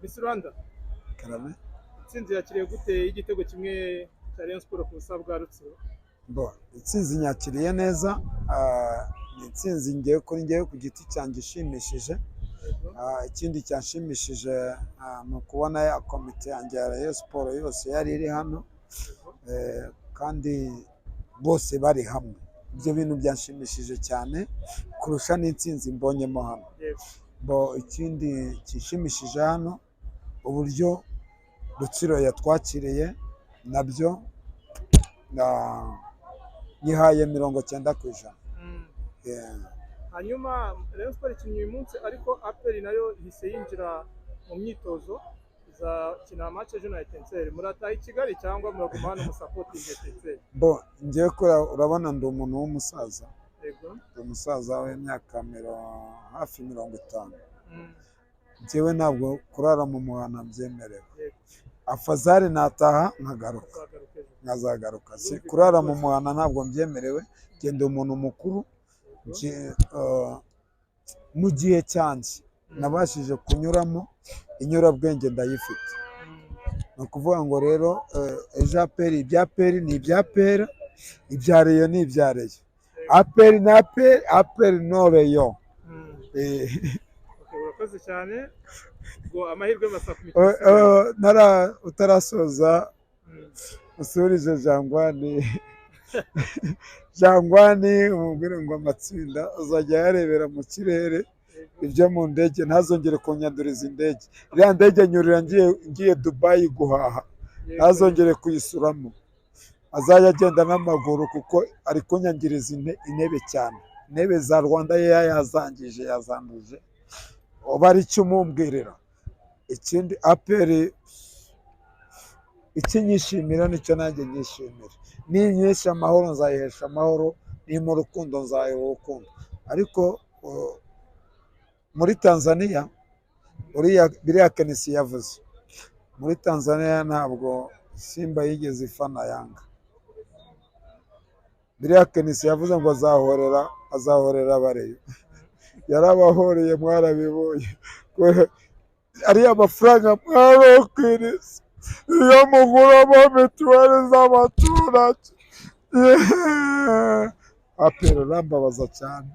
Miss Rwanda Karame. intsinzi yakiriye gute y'igitego kimwe cya Rayon Sport ku busa bwa Rutsiro? Intsinzi nyakiriye neza. Ni intsinzi ngewe kuri ngewe ku giti cyanjye ishimishije. Yego. Ikindi cyanshimishije ni ukubona ya komite yanjye ya Rayon Sport yose yari iri hano, kandi bose bari hamwe. Ibyo bintu byanshimishije cyane kurusha n'intsinzi mbonyemo hano. Yego. Ikindi cyishimishije hano uburyo Rutsiro yatwakiriye nabyo yihaye 90%. Hanyuma Rayon Sport ikinnye uyu munsi ariko APR nayo ihise yinjira mu myitozo izakina match ejo na Etincelle. Murataha i Kigali cyangwa muraguma hano musapotinga Etincelle? Ngewe ko urabona ndi umuntu w'umusaza. Yego. Umusaza w'imyaka hafi 50. Ngewe ntabwo kurara mu muhana byemerewe. Afazari nataha nkazagaruka. Si kurara mu muhana ntabwo mbyemerewe. Genda umuntu mukuru. Mu gihe cyanjye nabashije kunyuramo inyurabwenge ndayifite. Ni ukuvuga ngo rero ejo APR ibya APR ni ibya APR, ibya Rayon ni ibya Rayon. APR na APR no Rayon. Urakoze cyane ngo amahirwe masa ku utarasoza usurije Jangwani umubwire ngo amatsinda uzajya yarebera mu kirere, ibyo mu ndege ntazongere kunyanduriza indege. Iriya ndege nyurira ngiye Dubai guhaha, ntazongere kuyisuramo. Azajya agenda n'amaguru kuko ari kunyangiriza intebe cyane. Intebe za Rwanda yazangije yazanduje. Uba ari cyo umumbwirira. Ikindi APR ikinyishimira nicyo nanjye nyishimira. Ninyesha amahoro nzayihesha amahoro, ni mu rukundo nzayiha urukundo. Ariko muri Tanzania biriya Kenisi yavuze, muri Tanzania ntabwo Simba yigeze ifana Yanga. Biriya Kenisi yavuze ngo azahorera Abareyo. Yarabahoreye mwarabibonye. Ariya mafaranga mwarokwiriza iyo muguramo mituweli z'abaturage. APR rambabaza cyane.